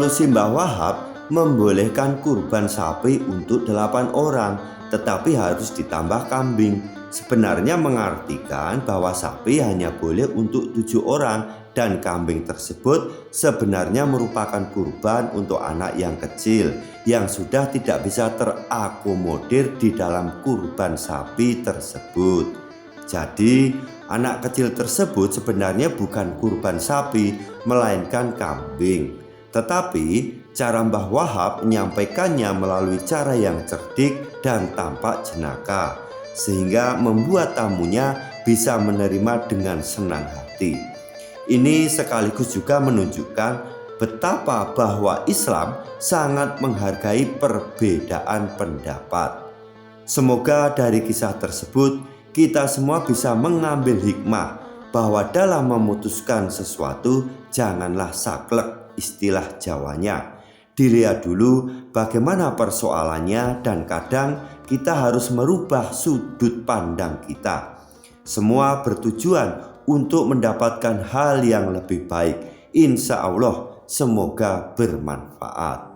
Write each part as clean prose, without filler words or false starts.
Solusi Mbah Wahab membolehkan kurban sapi untuk 8 orang, tetapi harus ditambah kambing. Sebenarnya mengartikan bahwa sapi hanya boleh untuk 7 orang dan kambing tersebut sebenarnya merupakan kurban untuk anak yang kecil yang sudah tidak bisa terakomodir di dalam kurban sapi tersebut. Jadi anak kecil tersebut sebenarnya bukan kurban sapi melainkan kambing. Tetapi cara Mbah Wahab menyampaikannya melalui cara yang cerdik dan tampak jenaka, sehingga membuat tamunya bisa menerima dengan senang hati. Ini sekaligus juga menunjukkan betapa bahwa Islam sangat menghargai perbedaan pendapat. Semoga dari kisah tersebut kita semua bisa mengambil hikmah bahwa dalam memutuskan sesuatu janganlah saklek, istilah Jawanya. Dilihat dulu bagaimana persoalannya dan kadang kita harus merubah sudut pandang kita. Semua bertujuan untuk mendapatkan hal yang lebih baik. Insya Allah semoga bermanfaat.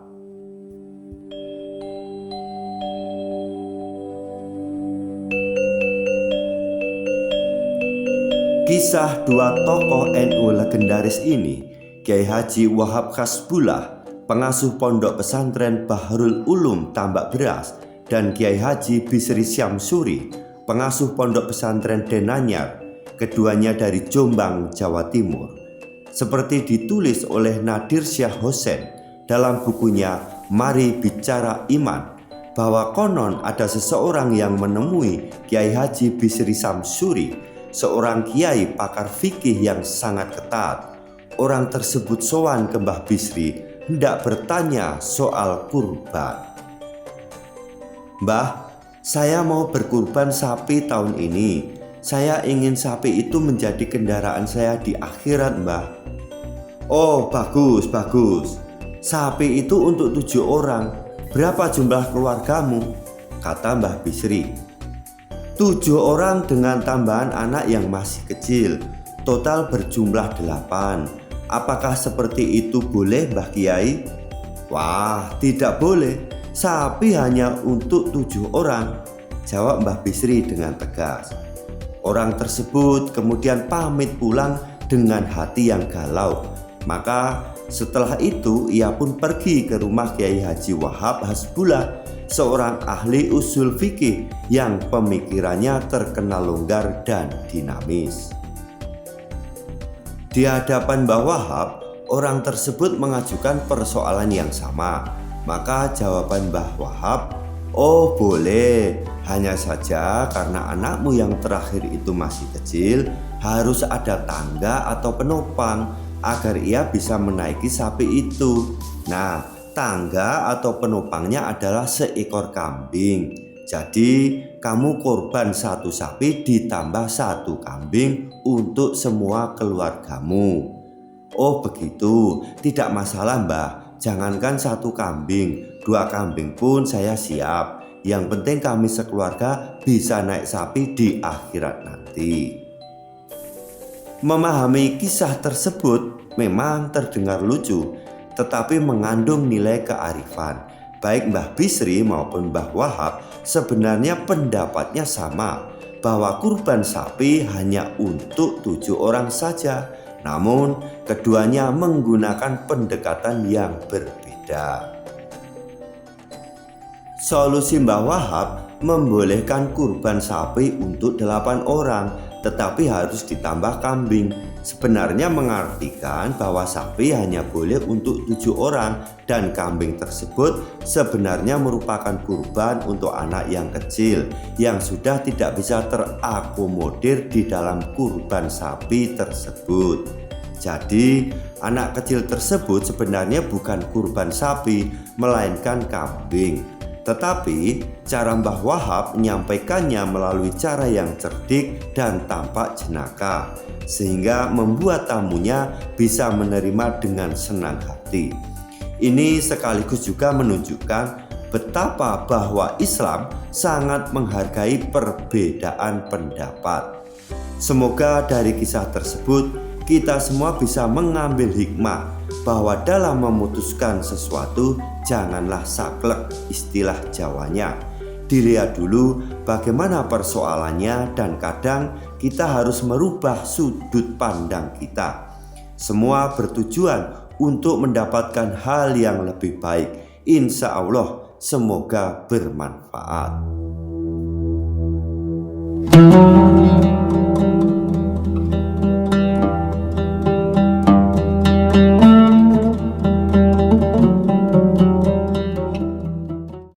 Kisah dua tokoh NU legendaris ini, Kiai Haji Wahab Hasbullah, pengasuh pondok pesantren Bahrul Ulum Tambak Beras, dan Kiai Haji Bisri Syamsuri, pengasuh pondok pesantren Denanyar, keduanya dari Jombang, Jawa Timur. Seperti ditulis oleh Nadir Syah Hussein dalam bukunya Mari Bicara Iman, bahwa konon ada seseorang yang menemui Kiai Haji Bisri Syamsuri, seorang kiai pakar fikih yang sangat ketat. Orang tersebut sowan ke Mbah Bisri hendak bertanya soal kurban. "Mbah, saya mau berkurban sapi tahun ini. Saya ingin sapi itu menjadi kendaraan saya di akhirat, Mbah." "Oh, bagus. Sapi itu untuk 7 orang. Berapa jumlah keluargamu?" kata Mbah Bisri. 7 orang dengan tambahan anak yang masih kecil. Total berjumlah 8. Apakah seperti itu boleh, Mbah Kiai? "Wah, tidak boleh. Sapi hanya untuk 7 orang, jawab Mbah Bisri dengan tegas. Orang tersebut kemudian pamit pulang dengan hati yang galau. Maka setelah itu ia pun pergi ke rumah Kiai Haji Wahab Hasbullah, seorang ahli usul fikih yang pemikirannya terkenal longgar dan dinamis. Di hadapan Mbah Wahab, orang tersebut mengajukan persoalan yang sama. Maka jawaban Mbah Wahab, "Oh boleh, hanya saja karena anakmu yang terakhir itu masih kecil, harus ada tangga atau penopang agar ia bisa menaiki sapi itu. Nah, tangga atau penopangnya adalah seekor kambing. Jadi kamu korban 1 sapi ditambah 1 kambing untuk semua keluargamu." "Oh begitu, tidak masalah Mbah. Jangankan 1 kambing, 2 kambing pun saya siap. Yang penting kami sekeluarga bisa naik sapi di akhirat nanti." Memahami kisah tersebut memang terdengar lucu, tetapi mengandung nilai kearifan. Baik Mbah Bisri maupun Mbah Wahab sebenarnya pendapatnya sama, bahwa kurban sapi hanya untuk 7 orang saja. Namun keduanya menggunakan pendekatan yang berbeda. Solusi Mbah Wahab membolehkan kurban sapi untuk 8 orang, tetapi harus ditambah kambing. Sebenarnya mengartikan bahwa sapi hanya boleh untuk 7 orang dan kambing tersebut sebenarnya merupakan kurban untuk anak yang kecil yang sudah tidak bisa terakomodir di dalam kurban sapi tersebut. Jadi anak kecil tersebut sebenarnya bukan kurban sapi melainkan kambing. Tetapi cara Mbah Wahab menyampaikannya melalui cara yang cerdik dan tampak jenaka, sehingga membuat tamunya bisa menerima dengan senang hati. Ini sekaligus juga menunjukkan betapa bahwa Islam sangat menghargai perbedaan pendapat. Semoga dari kisah tersebut kita semua bisa mengambil hikmah bahwa dalam memutuskan sesuatu janganlah saklek, istilah Jawanya. Dilihat dulu bagaimana persoalannya dan kadang kita harus merubah sudut pandang kita. Semua bertujuan untuk mendapatkan hal yang lebih baik. Insya Allah semoga bermanfaat.